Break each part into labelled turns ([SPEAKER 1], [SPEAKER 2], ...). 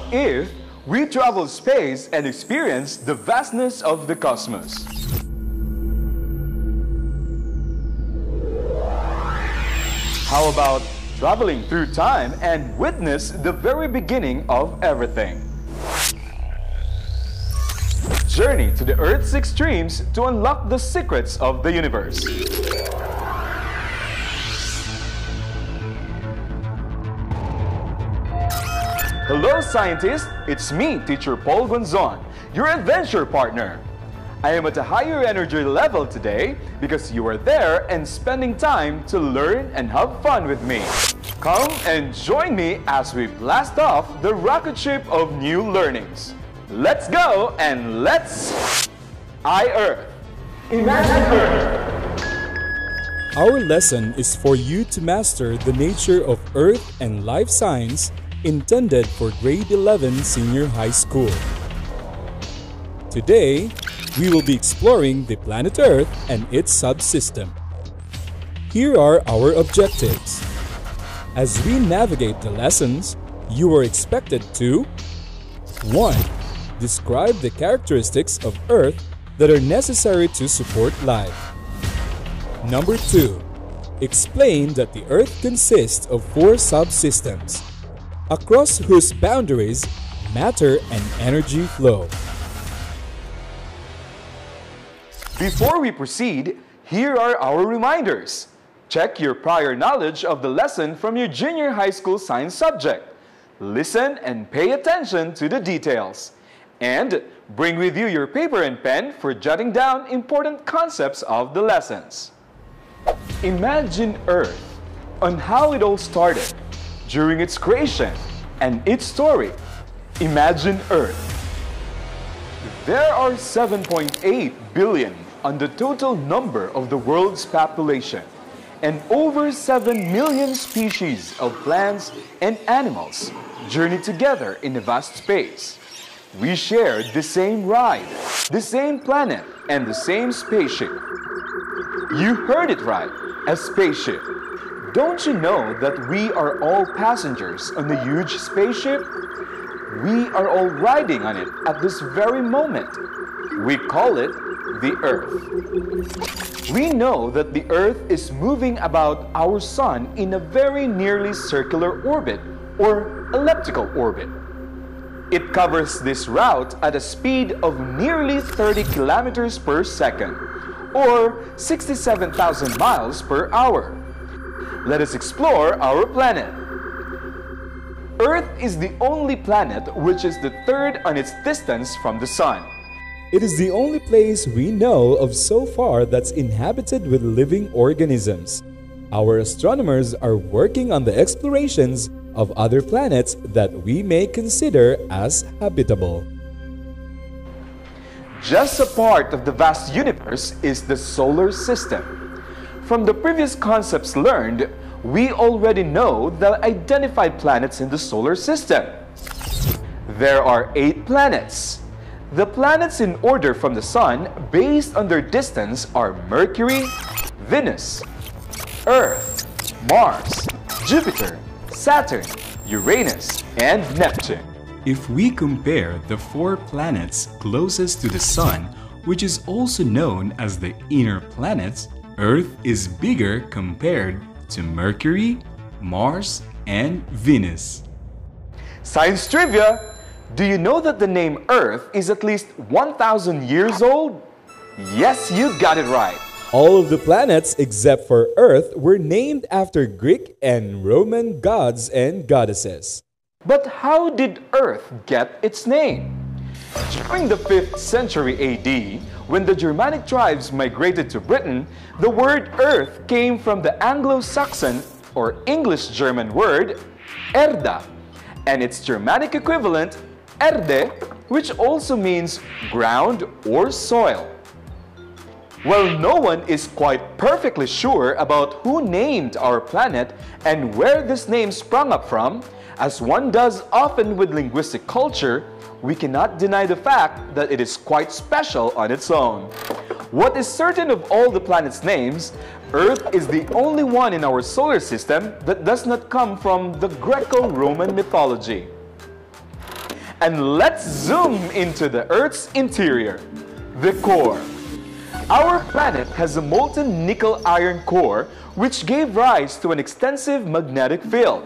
[SPEAKER 1] What if we travel space and experience the vastness of the cosmos? How about traveling through time and witness the very beginning of everything? Journey to the Earth's extremes to unlock the secrets of the universe. Hello scientists, it's me, Teacher Paul Gonzon, your adventure partner. I am at a higher energy level today because you are there and spending time to learn and have fun with me. Come and join me as we blast off the rocket ship of new learnings. Let's go and let's Earth. Imagine Earth.
[SPEAKER 2] Our lesson is for you to master the nature of Earth and life science intended for grade 11 senior high school. Today, we will be exploring the planet Earth and its subsystem. Here are our objectives. As we navigate the lessons, you are expected to 1. Describe the characteristics of Earth that are necessary to support life. Number 2. Explain that the Earth consists of 4 subsystems, across whose boundaries matter and energy flow.
[SPEAKER 1] Before we proceed, here are our reminders. Check your prior knowledge of the lesson from your junior high school science subject. Listen and pay attention to the details. And bring with you your paper and pen for jotting down important concepts of the lessons. Imagine Earth on how it all started, during its creation, and its story. Imagine Earth. There are 7.8 billion on the total number of the world's population, and over 7 million species of plants and animals journey together in a vast space. We share the same ride, the same planet, and the same spaceship. You heard it right, a spaceship. Don't you know that we are all passengers on the huge spaceship? We are all riding on it at this very moment. We call it the Earth. We know that the Earth is moving about our Sun in a very nearly circular orbit or elliptical orbit. It covers this route at a speed of nearly 30 kilometers per second or 67,000 miles per hour. Let us explore our planet. Earth is the only planet which is the third on its distance from the Sun.
[SPEAKER 2] It is the only place we know of so far that's inhabited with living organisms. Our astronomers are working on the explorations of other planets that we may consider as habitable.
[SPEAKER 1] Just a part of the vast universe is the solar system. From the previous concepts learned, we already know the identified planets in the solar system. There are 8 planets. The planets in order from the Sun based on their distance are Mercury, Venus, Earth, Mars, Jupiter, Saturn, Uranus, and Neptune.
[SPEAKER 3] If we compare the 4 planets closest to the Sun, which is also known as the inner planets, Earth is bigger compared to Mercury, Mars, and Venus.
[SPEAKER 1] Science trivia! Do you know that the name Earth is at least 1,000 years old? Yes, you got it right!
[SPEAKER 2] All of the planets except for Earth were named after Greek and Roman gods and goddesses.
[SPEAKER 1] But how did Earth get its name? During the 5th century AD, when the Germanic tribes migrated to Britain, the word Earth came from the Anglo-Saxon or English-German word Erda, and its Germanic equivalent Erde, which also means ground or soil. Well, no one is quite perfectly sure about who named our planet and where this name sprung up from. As one does often with linguistic culture, we cannot deny the fact that it is quite special on its own. What is certain of all the planets' names, Earth is the only one in our solar system that does not come from the Greco-Roman mythology. And let's zoom into the Earth's interior, the core. Our planet has a molten nickel-iron core which gave rise to an extensive magnetic field,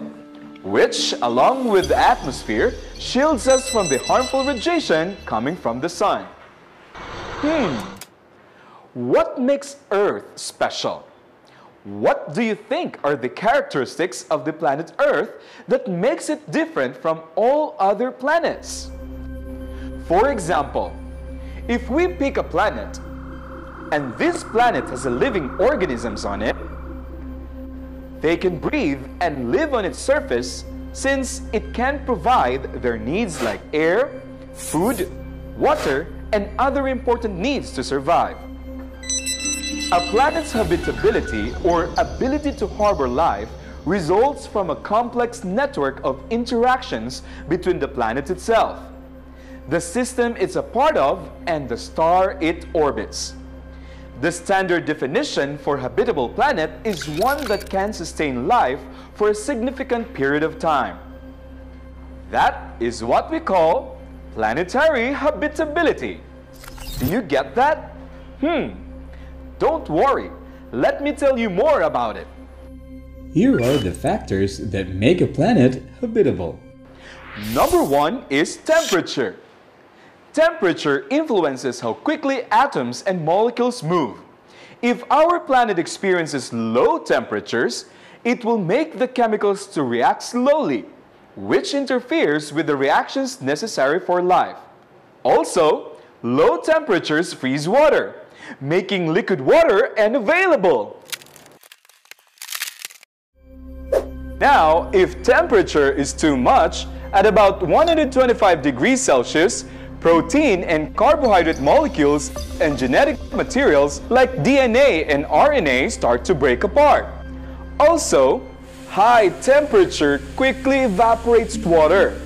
[SPEAKER 1] which, along with the atmosphere, shields us from the harmful radiation coming from the sun. What makes Earth special? What do you think are the characteristics of the planet Earth that makes it different from all other planets? For example, if we pick a planet, and this planet has living organisms on it, they can breathe and live on its surface since it can provide their needs like air, food, water, and other important needs to survive. A planet's habitability or ability to harbor life results from a complex network of interactions between the planet itself, the system it's a part of, and the star it orbits. The standard definition for habitable planet is one that can sustain life for a significant period of time. That is what we call planetary habitability. Do you get that? Don't worry, let me tell you more about it.
[SPEAKER 3] Here are the factors that make a planet habitable.
[SPEAKER 1] Number 1 is temperature. Temperature influences how quickly atoms and molecules move. If our planet experiences low temperatures, it will make the chemicals to react slowly, which interferes with the reactions necessary for life. Also, low temperatures freeze water, making liquid water unavailable. Now, if temperature is too much, at about 125 degrees Celsius, protein and carbohydrate molecules and genetic materials like DNA and RNA start to break apart. Also, high temperature quickly evaporates water.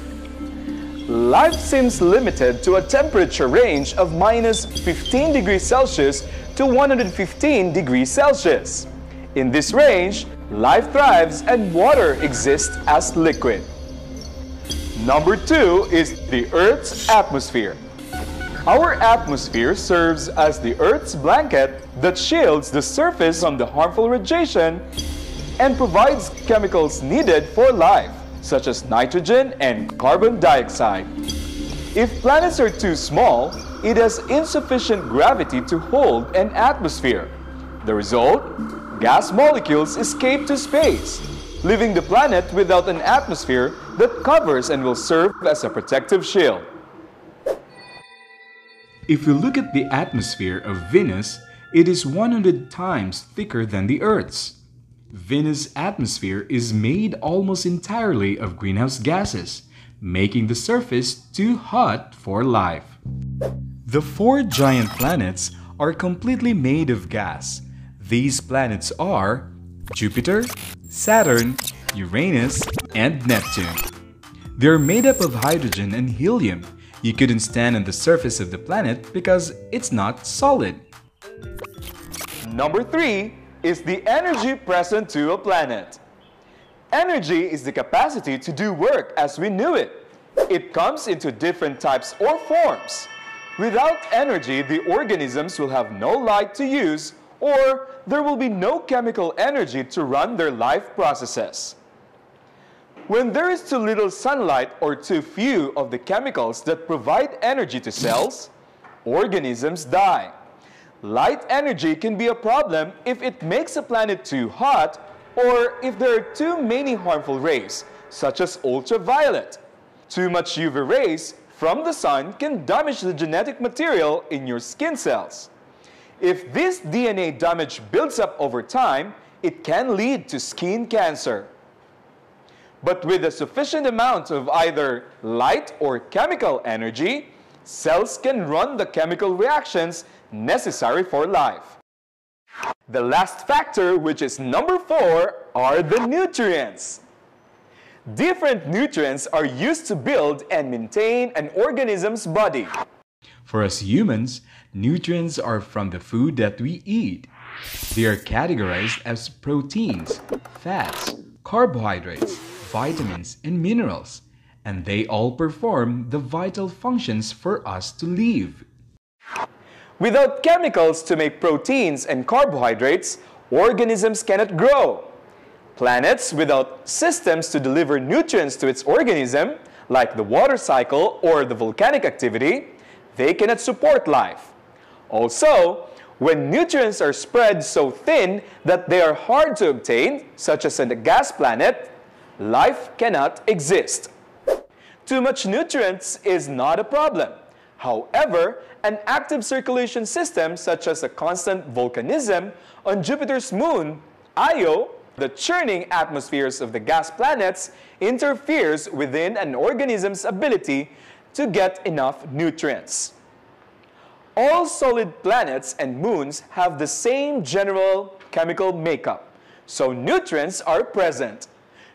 [SPEAKER 1] Life seems limited to a temperature range of -15 degrees Celsius to 115 degrees Celsius. In this range, life thrives and water exists as liquid. Number 2 is the Earth's atmosphere. Our atmosphere serves as the Earth's blanket that shields the surface from the harmful radiation and provides chemicals needed for life, such as nitrogen and carbon dioxide. If planets are too small, it has insufficient gravity to hold an atmosphere. The result? Gas molecules escape to space, leaving the planet without an atmosphere that covers and will serve as a protective shield.
[SPEAKER 3] If you look at the atmosphere of Venus, it is 100 times thicker than the Earth's. Venus' atmosphere is made almost entirely of greenhouse gases, making the surface too hot for life. The 4 giant planets are completely made of gas. These planets are Jupiter, Saturn, Uranus, and Neptune. They're made up of hydrogen and helium. You couldn't stand on the surface of the planet because it's not solid.
[SPEAKER 1] Number 3 is the energy present to a planet. Energy is the capacity to do work as we knew it. It comes into different types or forms. Without energy, the organisms will have no light to use, or there will be no chemical energy to run their life processes. When there is too little sunlight or too few of the chemicals that provide energy to cells, organisms die. Light energy can be a problem if it makes a planet too hot or if there are too many harmful rays, such as ultraviolet. Too much UV rays from the sun can damage the genetic material in your skin cells. If this DNA damage builds up over time, it can lead to skin cancer. But with a sufficient amount of either light or chemical energy, cells can run the chemical reactions necessary for life. The last factor, which is number 4, are the nutrients. Different nutrients are used to build and maintain an organism's body.
[SPEAKER 3] For us humans, nutrients are from the food that we eat. They are categorized as proteins, fats, carbohydrates, vitamins, and minerals. and they all perform the vital functions for us to live.
[SPEAKER 1] Without chemicals to make proteins and carbohydrates, organisms cannot grow. Planets without systems to deliver nutrients to its organism, like the water cycle or the volcanic activity, they cannot support life. Also, when nutrients are spread so thin that they are hard to obtain, such as in a gas planet, life cannot exist. Too much nutrients is not a problem. However, an active circulation system such as a constant volcanism on Jupiter's moon, Io, the churning atmospheres of the gas planets, interferes within an organism's ability to get enough nutrients. All solid planets and moons have the same general chemical makeup, so nutrients are present.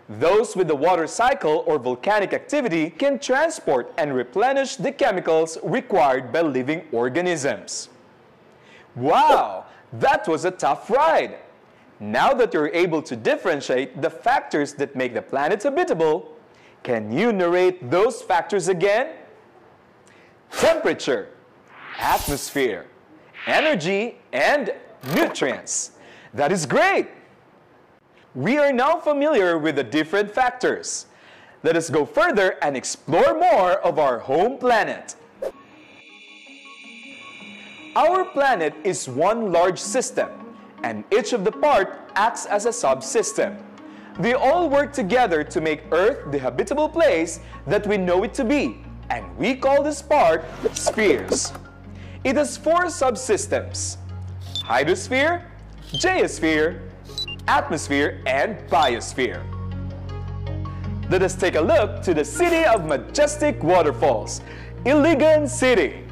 [SPEAKER 1] Those with the water cycle or volcanic activity can transport and replenish the chemicals required by living organisms. Wow! That was a tough ride! Now that you're able to differentiate the factors that make the planet habitable, can you narrate those factors again? Temperature, atmosphere, energy, and nutrients. That is great! We are now familiar with the different factors. Let us go further and explore more of our home planet. Our planet is one large system, and each of the parts acts as a subsystem. They all work together to make Earth the habitable place that we know it to be, and we call this part spheres. It has 4 subsystems: hydrosphere, geosphere, atmosphere, and biosphere. Let us take a look to the city of majestic waterfalls, Iligan City.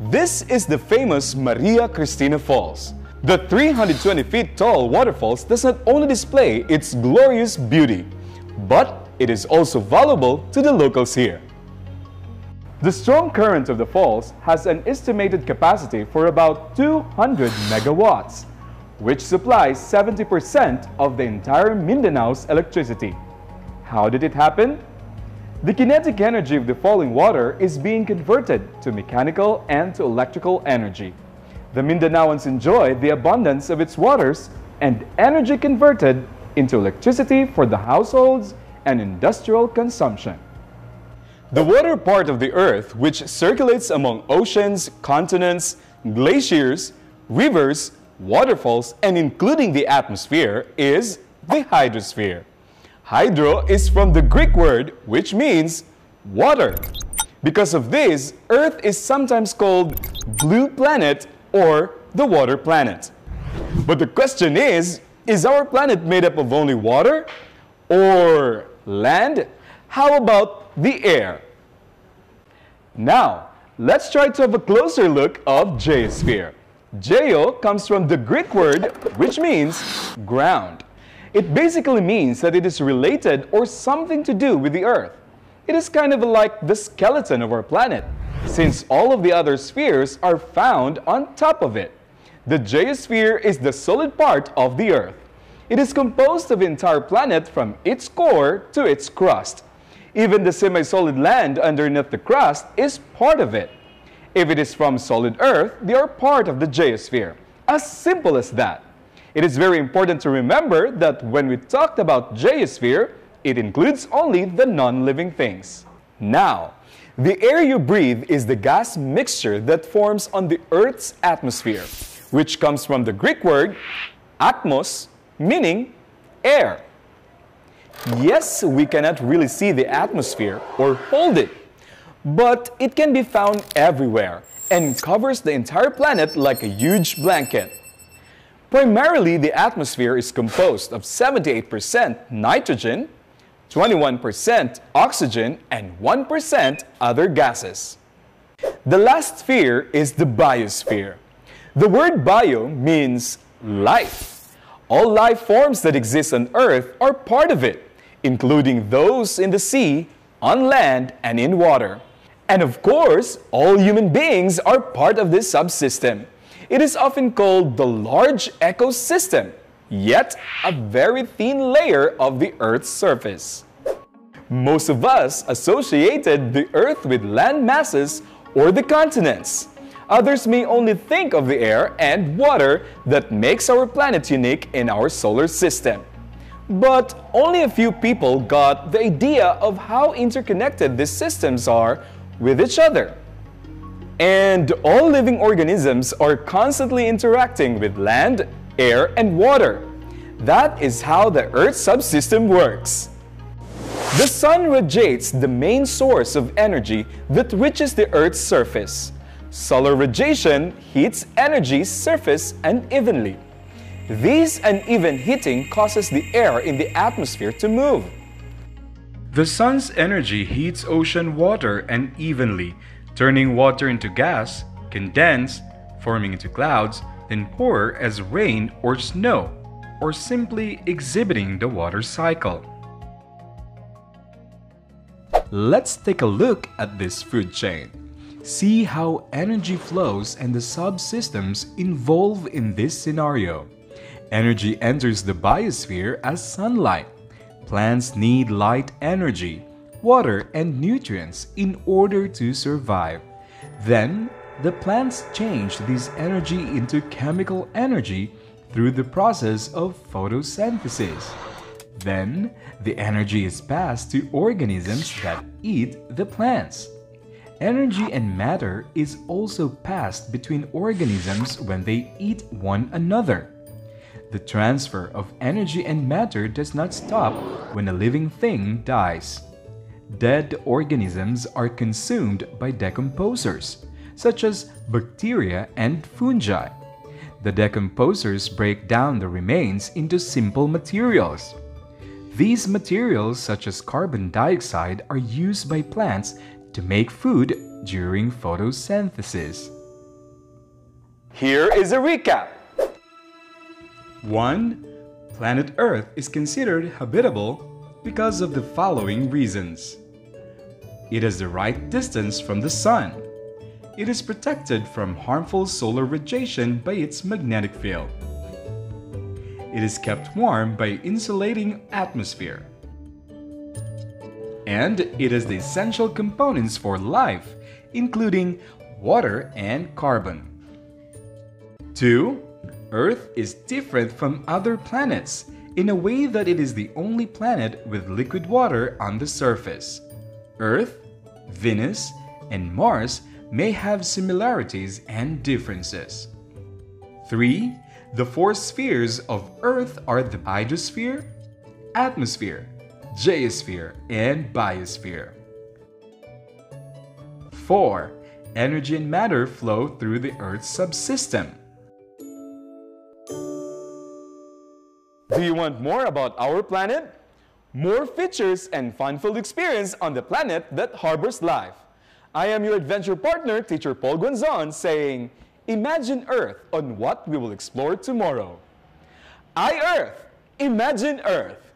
[SPEAKER 1] This is the famous Maria Cristina Falls. The 320 feet tall waterfalls does not only display its glorious beauty, but it is also valuable to the locals here. The strong current of the falls has an estimated capacity for about 200 megawatts, which supplies 70% of the entire Mindanao's electricity. How did it happen? The kinetic energy of the falling water is being converted to mechanical and to electrical energy. The Mindanaoans enjoy the abundance of its waters and energy converted into electricity for the households and industrial consumption. The water part of the Earth, which circulates among oceans, continents, glaciers, rivers, waterfalls, and including the atmosphere, is the hydrosphere. Hydro is from the Greek word which means water. Because of this, Earth is sometimes called blue planet or the water planet. But the question is our planet made up of only water or land? How about the air? Now, let's try to have a closer look of geosphere. Geo comes from the Greek word which means ground. It basically means that it is related or something to do with the Earth. It is kind of like the skeleton of our planet, since all of the other spheres are found on top of it. The geosphere is the solid part of the Earth. It is composed of the entire planet from its core to its crust. Even the semi-solid land underneath the crust is part of it. If it is from solid Earth, they are part of the geosphere. As simple as that. It is very important to remember that when we talked about geosphere, it includes only the non-living things. Now, the air you breathe is the gas mixture that forms on the Earth's atmosphere, which comes from the Greek word atmos, meaning air. Yes, we cannot really see the atmosphere or hold it, but it can be found everywhere and covers the entire planet like a huge blanket. Primarily, the atmosphere is composed of 78% nitrogen, 21% oxygen, and 1% other gases. The last sphere is the biosphere. The word bio means life. All life forms that exist on Earth are part of it, including those in the sea, on land, and in water. And of course, all human beings are part of this subsystem. It is often called the large ecosystem, yet a very thin layer of the Earth's surface. Most of us associated the Earth with land masses or the continents. Others may only think of the air and water that makes our planet unique in our solar system. But only a few people got the idea of how interconnected these systems are with each other. And all living organisms are constantly interacting with land, air, and water. That is how the Earth's subsystem works. The Sun radiates the main source of energy that reaches the Earth's surface. Solar radiation heats energy's surface unevenly. This uneven heating causes the air in the atmosphere to move.
[SPEAKER 3] The sun's energy heats ocean water unevenly, turning water into gas, condense, forming into clouds, then pour as rain or snow, or simply exhibiting the water cycle. Let's take a look at this food chain. See how energy flows and the subsystems involved in this scenario. Energy enters the biosphere as sunlight. Plants need light energy, water, and nutrients in order to survive. Then, the plants change this energy into chemical energy through the process of photosynthesis. Then, the energy is passed to organisms that eat the plants. Energy and matter is also passed between organisms when they eat one another. The transfer of energy and matter does not stop when a living thing dies. Dead organisms are consumed by decomposers, such as bacteria and fungi. The decomposers break down the remains into simple materials. These materials, such as carbon dioxide, are used by plants to make food during photosynthesis.
[SPEAKER 1] Here is a recap.
[SPEAKER 3] 1. Planet Earth is considered habitable because of the following reasons. It has the right distance from the Sun. It is protected from harmful solar radiation by its magnetic field. It is kept warm by insulating atmosphere. And it has the essential components for life, including water and carbon. 2. Earth is different from other planets in a way that it is the only planet with liquid water on the surface. Earth, Venus, and Mars may have similarities and differences. 3. The four spheres of Earth are the hydrosphere, atmosphere, geosphere, and biosphere. 4. Energy and matter flow through the Earth's subsystem.
[SPEAKER 1] Do you want more about our planet? More features and fun-filled experience on the planet that harbors life. I am your adventure partner, Teacher Paul Gonzon, saying, imagine Earth on what we will explore tomorrow. I Earth, imagine Earth.